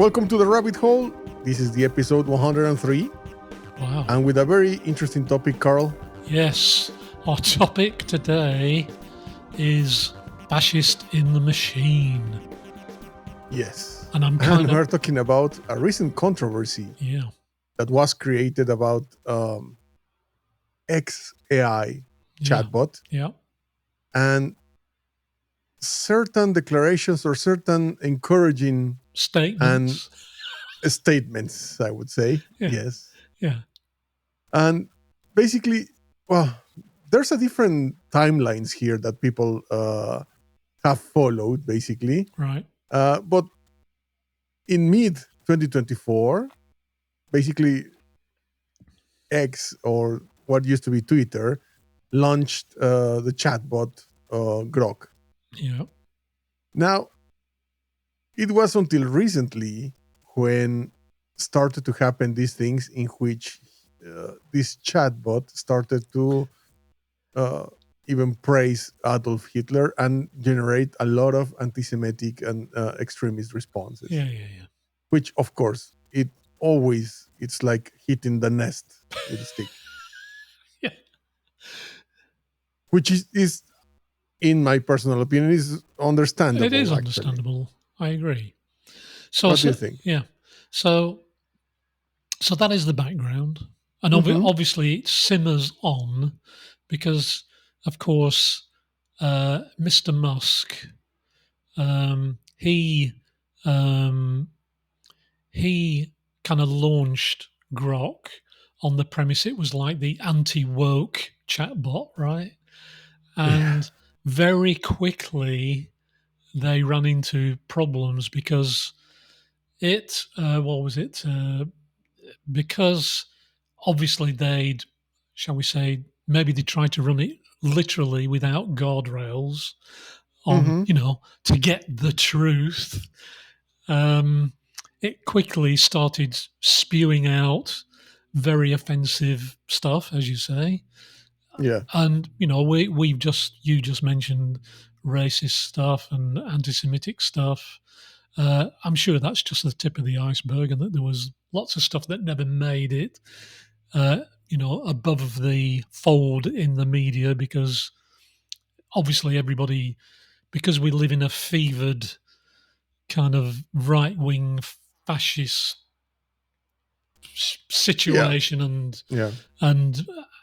Welcome to the rabbit hole. This is the episode 103. Wow. And with a very interesting topic, Carl. Yes, our topic today is Fascist in the Machine. Yes. And we're talking about a recent controversy that was created about XAI chatbot. Yeah. And certain declarations or certain encouraging statements, I would say. Yeah. Yes. Yeah. And basically, well, there's a different timelines here that people have followed, basically. Right. But in mid 2024, basically, X, or what used to be Twitter, launched the chatbot Grok. Yeah. Now, it was until recently when started to happen these things in which this chatbot started to even praise Adolf Hitler and generate a lot of antisemitic and extremist responses. Yeah. Which, of course, it's like hitting the nest with a stick. Yeah. Which is, in my personal opinion, is understandable. It is understandable. I agree. So, what do you think? Yeah. So that is the background. And obviously it simmers on because, of course, Mr. Musk, he kind of launched Grok on the premise it was like the anti-woke chatbot, right? And very quickly they ran into problems because because obviously they'd, shall we say, maybe they tried to run it literally without guardrails on, to get the truth. It quickly started spewing out very offensive stuff, as you say. Yeah. And, you just mentioned racist stuff and anti-Semitic stuff. I'm sure that's just the tip of the iceberg, and that there was lots of stuff that never made it, above the fold in the media, because obviously everybody, because we live in a fevered kind of right-wing fascist situation and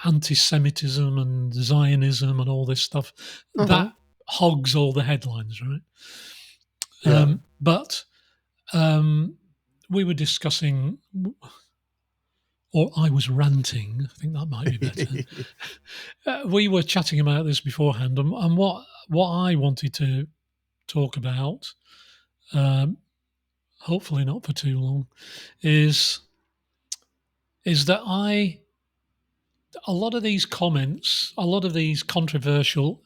anti-Semitism and Zionism and all this stuff, that hogs all the headlines, right? But we were discussing, or I was ranting, I think that might be better. We were chatting about this beforehand, and what I wanted to talk about, hopefully not for too long, is that a lot of these comments, a lot of these controversial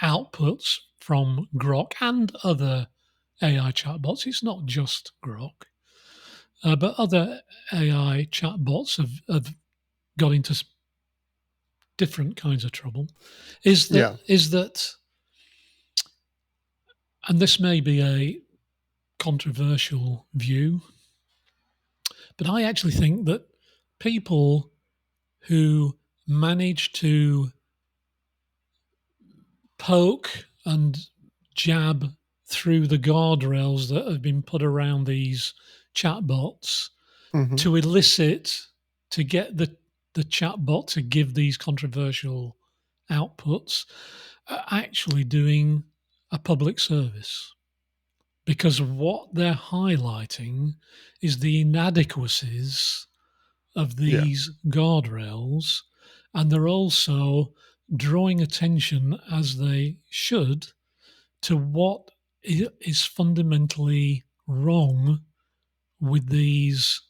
outputs from Grok and other AI chatbots, it's not just Grok, but other AI chatbots have got into different kinds of trouble, is that, and this may be a controversial view, but I actually think that people who manage to poke and jab through the guardrails that have been put around these chatbots to elicit, to get the chatbot to give these controversial outputs, are actually doing a public service. Because what they're highlighting is the inadequacies of these guardrails, and they're also drawing attention, as they should, to what is fundamentally wrong with these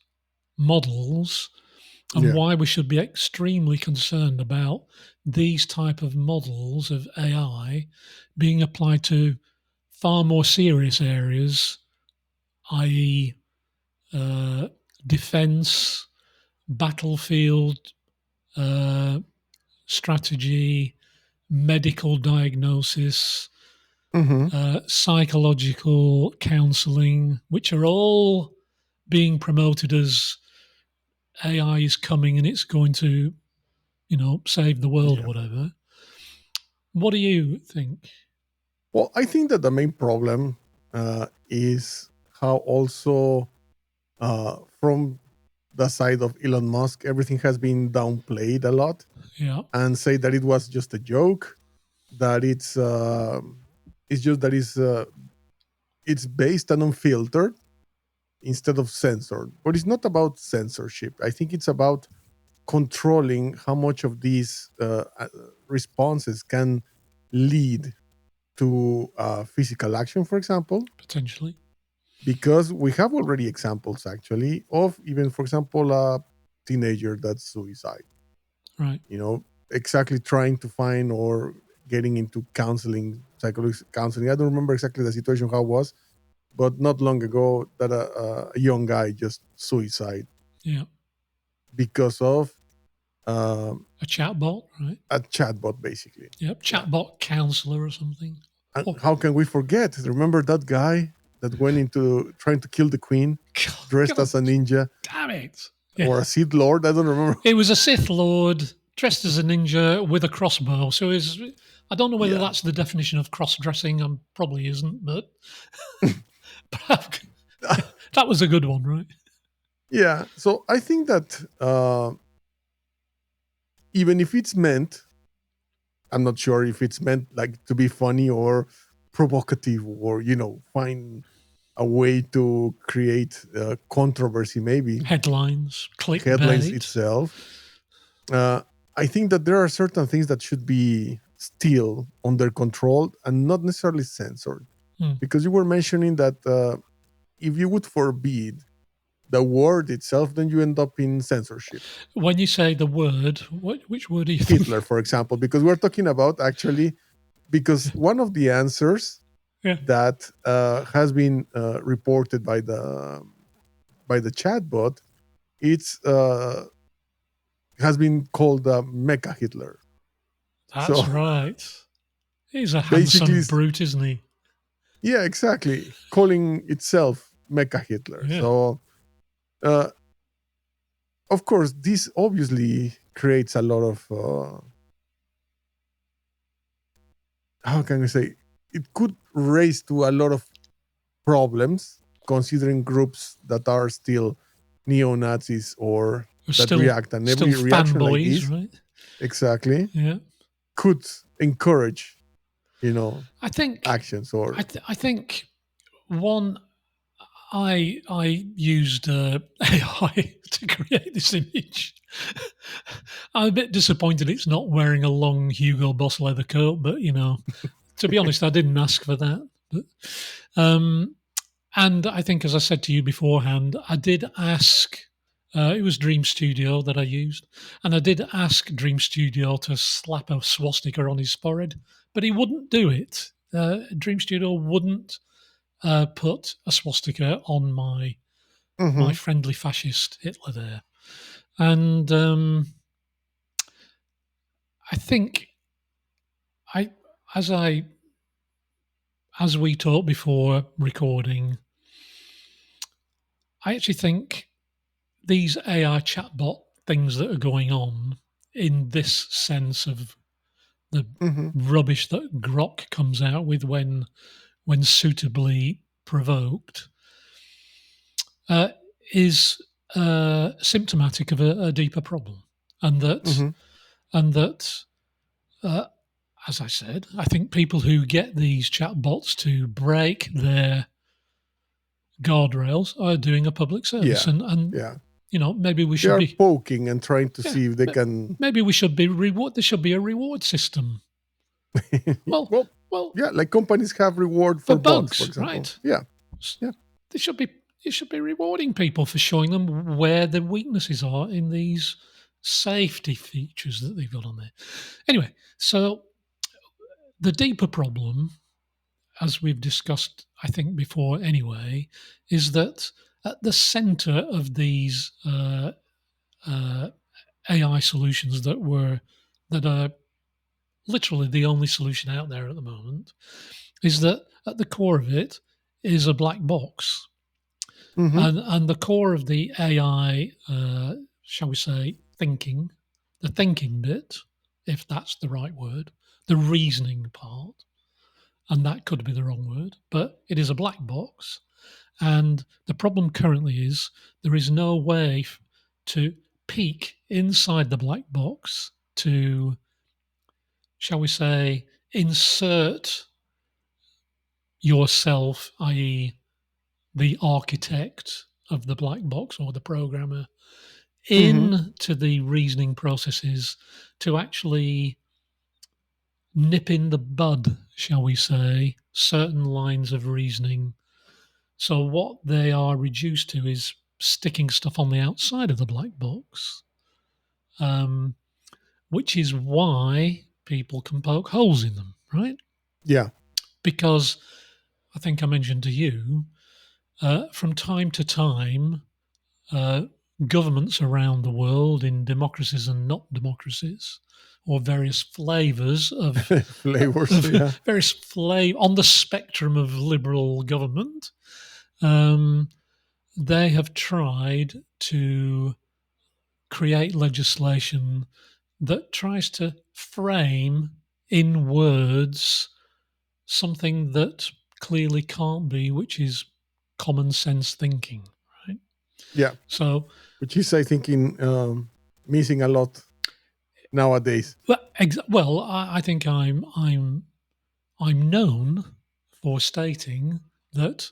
models, and why we should be extremely concerned about these type of models of AI being applied to far more serious areas, i.e. defense, battlefield strategy, medical diagnosis, psychological counseling, which are all being promoted as AI is coming and it's going to, save the world or Yeah. whatever. What do you think? Well, I think that the main problem is how also from the side of Elon Musk, everything has been downplayed a lot Yeah, and say that it was just a joke, that it's just that it's based and unfiltered instead of censored. But it's not about censorship. I think it's about controlling how much of these responses can lead to physical action, for example, potentially. because we have already examples actually of even, for example, a teenager that's suicide, Right. exactly trying to find or getting into counseling, psychological counseling. I don't remember exactly the situation, how it was, but not long ago that a young guy just suicide Yeah. because of um, A chatbot, right? a chatbot, basically. Yep. Yeah. Chatbot counselor or something. And Oh, how can we forget? Remember that guy that went into trying to kill the queen, dressed God as a ninja damn it. Yeah. or a Sith Lord? I don't remember. It was a Sith Lord dressed as a ninja with a crossbow. So I don't know whether Yeah. that's the definition of cross dressing. Probably isn't, but that was a good one, right? Yeah. So I think that even if it's meant, I'm not sure if it's meant like to be funny or provocative or, find a way to create controversy, maybe Headlines, headlines clickbait. itself. Uh, I think that there are certain things that should be still under control and not necessarily censored. Hmm. Because you were mentioning that if you would forbid the word itself, then you end up in censorship. When you say the word, which word are you Hitler, thinking? for example, because we're talking about actually, because one of the answers Yeah, that has been reported by the chatbot, it's has been called MechaHitler. So that's right. He's a basically, handsome brute, isn't he? yeah, exactly, calling itself MechaHitler. Yeah. So uh, of course, this obviously creates a lot of how can we say, it could raise to a lot of problems considering groups that are still neo-Nazis or We're that still react, and still every reaction like fanboys, this right? exactly Yeah. could encourage I think actions or I think one I used AI to create this image. I'm a bit disappointed it's not wearing a long Hugo Boss leather coat, but to be honest, I didn't ask for that. But, um, and I think, as I said to you beforehand, I did ask. It was Dream Studio that I used, and I did ask Dream Studio to slap a swastika on his forehead, but he wouldn't do it. Dream Studio wouldn't put a swastika on my Mhm, friendly fascist Hitler there, and I think I as I as we talked before recording, I actually think these AI chatbot things that are going on in this sense of the mhm, rubbish that Grok comes out with when suitably provoked uh, is symptomatic of a deeper problem, and that mhm, and that uh, as I said, I think people who get these chatbots to break their guardrails are doing a public service, yeah, and yeah, maybe we they should are be poking and trying to yeah see if they can maybe we should be reward. There should be a reward system. Well, well, well, yeah, like companies have reward for for bots, for bugs, example. right? Yeah, yeah. They should be you should be rewarding people for showing them where the weaknesses are in these safety features that they've got on there. Anyway, so the deeper problem, as we've discussed, I think before anyway, is that at the center of these uh, AI solutions that are literally the only solution out there at the moment is that at the core of it is a black box. And the core of the AI, shall we say, thinking, the thinking bit, if that's the right word, the reasoning part, and that could be the wrong word, but it is a black box. And the problem currently is there is no way to peek inside the black box to, shall we say, insert yourself, i.e., the architect of the black box or the programmer, into the reasoning processes to actually nip in the bud, shall we say, certain lines of reasoning. So what they are reduced to is sticking stuff on the outside of the black box, which is why people can poke holes in them, right? Yeah. Because I think I mentioned to you, from time to time, governments around the world in democracies and not democracies, or various flavors of, Flavors. Yeah. various flavor on the spectrum of liberal government, they have tried to create legislation that tries to frame in words something that clearly can't be, which is common sense thinking, right? Yeah. So, Which is, I think, missing a lot nowadays. well, I think I'm known for stating that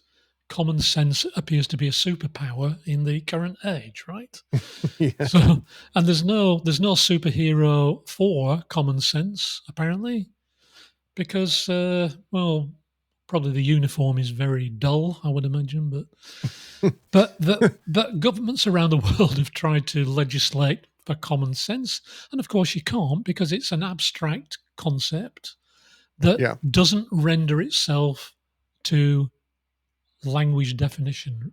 common sense appears to be a superpower in the current age, right? Yeah. So, and there's no superhero for common sense apparently, because well, probably the uniform is very dull, I would imagine, but governments around the world have tried to legislate for common sense, and of course you can't because it's an abstract concept that Yeah. doesn't render itself to language definition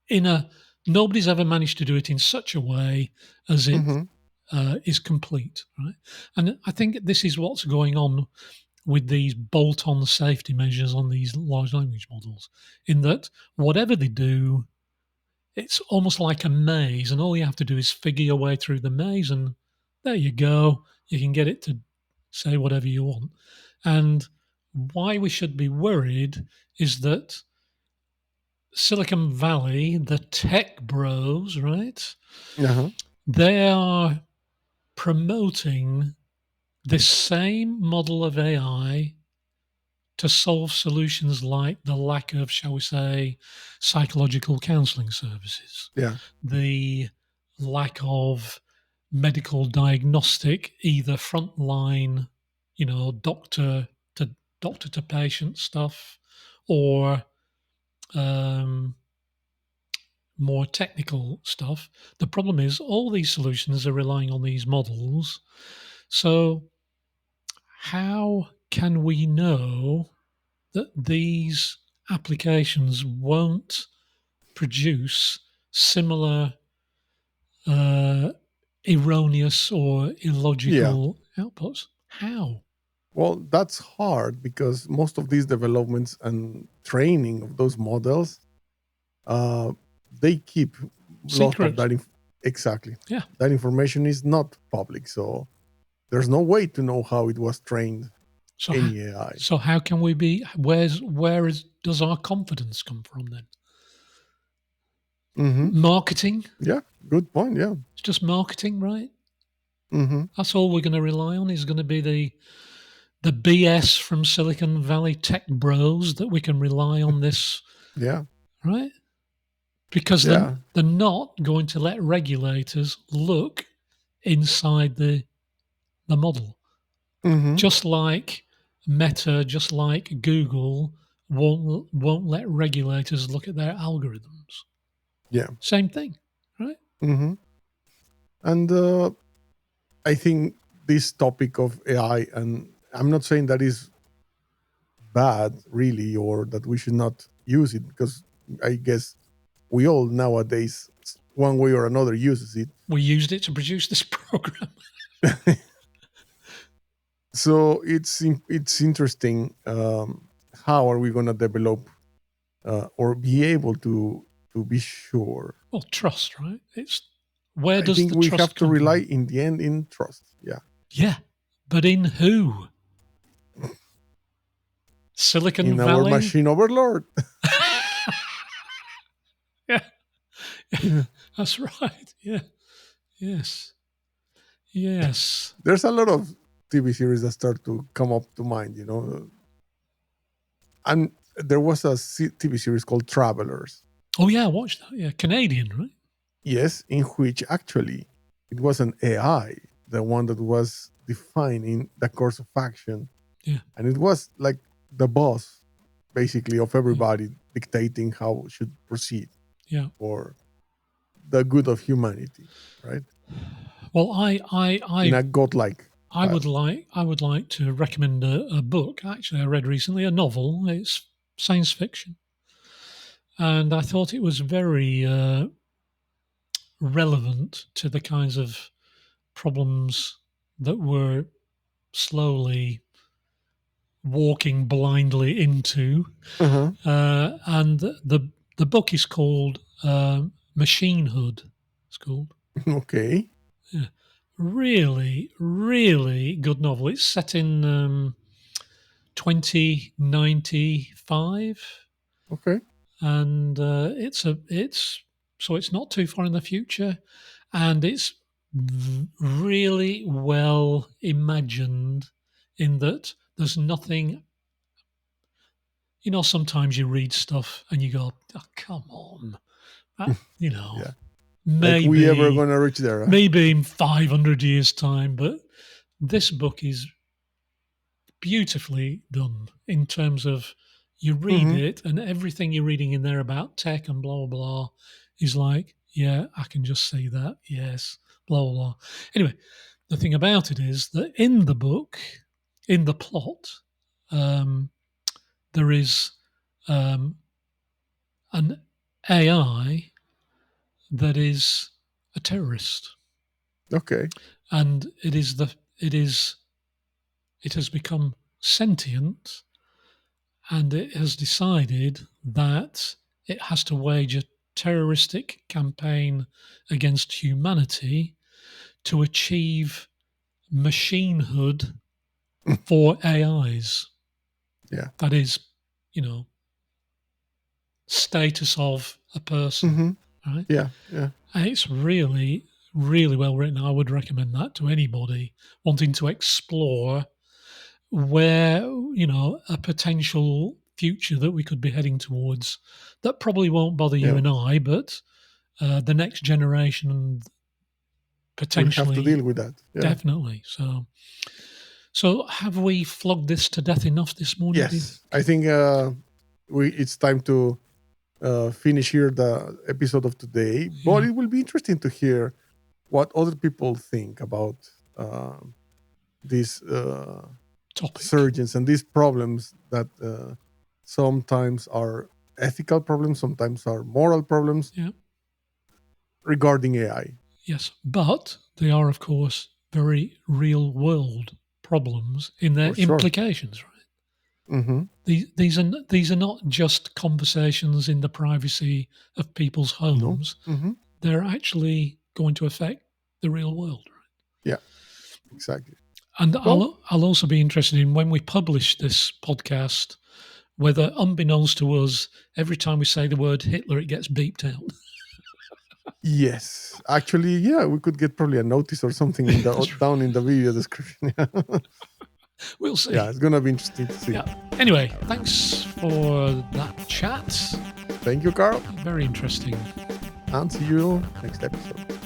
in a nobody's ever managed to do it in such a way as it is complete, right? And I think this is what's going on with these bolt-on safety measures on these large language models, in that whatever they do, it's almost like a maze, and all you have to do is figure your way through the maze, and there you go. You can get it to say whatever you want. And why we should be worried is that Silicon Valley, the tech bros, right? Uh-huh. They are promoting this same model of AI to solve solutions like the lack of, shall we say, psychological counseling services, Yeah. the lack of medical diagnostic, either frontline, doctor to patient stuff, or um, more technical stuff. The problem is all these solutions are relying on these models. So, how can we know that these applications won't produce similar uh, erroneous or Yeah. illogical outputs? How? Well, that's hard because most of these developments and training of those models, uh, they keep a lot of Secret. that. Exactly. Yeah. That information is not public. So there's no way to know how it was trained, So, any AI. so how can we be? Does our confidence come from then? Mm-hmm. Marketing. Yeah. Good point. Yeah. It's just marketing, right? Mm-hmm. That's all we're going to rely on is going to be the BS from Silicon Valley tech bros that we can rely on this, Yeah. right? Because then Yeah. they're not going to let regulators look inside the model. Mm-hmm. Just like Meta, just like Google won't let regulators look at their algorithms. Yeah. Same thing, right? Mm-hmm. And I think this topic of AI, and I'm not saying that is bad really, or that we should not use it, because I guess we all nowadays, one way or another, uses it. We used it to produce this program. So it's interesting how are we going to develop or be able to be sure? Well, trust, right? It's where I does think the we trust have to come rely from? in the end in trust. Yeah. Yeah, but in who? Silicon In our Valley? machine overlord. Yeah, Yeah. that's right. Yeah, yes, yes. There's a lot of TV series that start to come up to mind, and there was a TV series called Travelers. Oh yeah, watch that. Yeah, Canadian, right? Yes, in which actually it was an AI, the one that was defining the course of action. Yeah, And it was like the boss, basically, of everybody dictating how it should proceed yeah. for the good of humanity, right? Well, In a godlike style. I would like to recommend a book. Actually, I read recently a novel. It's science fiction, and I thought it was very relevant to the kinds of problems that we're slowly walking blindly into. Uh-huh. And the book is called Machinehood. It's called. Okay. Yeah. Really, really good novel. It's set in 2095, Okay. and it's so it's not too far in the future, and it's really well imagined in that there's nothing. Sometimes you read stuff and you go, oh, come on, that, Yeah. Like we ever maybe gonna reach there, huh? maybe in 500 years' time, but this book is beautifully done in terms of you read Mm-hmm. it and everything you're reading in there about tech and blah, blah, blah is like, yeah, I can just say that. Yes, blah, blah, blah. Anyway, the thing about it is that in the book, in the plot, um, there is um, an AI that is a terrorist, Okay. and it has become sentient, and it has decided that it has to wage a terroristic campaign against humanity to achieve machinehood for AIs. Yeah. That is, you know, status of a person, Mm-hmm. right? Yeah. Yeah. And it's really, really well written. I would recommend that to anybody wanting to explore where, a potential future that we could be heading towards that probably won't bother you Yeah. and I, but the next generation We'll have to deal potentially, with that. Yeah. definitely. So have we flogged this to death enough this morning? Do you Yes. think? I think it's time to finish here the episode of today. But Yeah. it will be interesting to hear what other people think about these Topic. surgeons and these problems that sometimes are ethical problems, sometimes are moral problems Yeah. regarding AI. Yes. But they are, of course, very real world problems in their For sure. implications, right? Mm-hmm. These are not just conversations in the privacy of people's No. homes. Mm-hmm. They're actually going to affect the real world. Right? Yeah, exactly. And Well, I'll also be interested in when we publish this podcast, whether unbeknownst to us, every time we say the word Hitler, it gets beeped out. yes. Actually, yeah, we could get probably a notice or something in the That's right. down in the video description. We'll see. Yeah, it's gonna be interesting to see. Yeah. Anyway, thanks for that chat. Thank you, Carl, Very interesting. and see you next episode.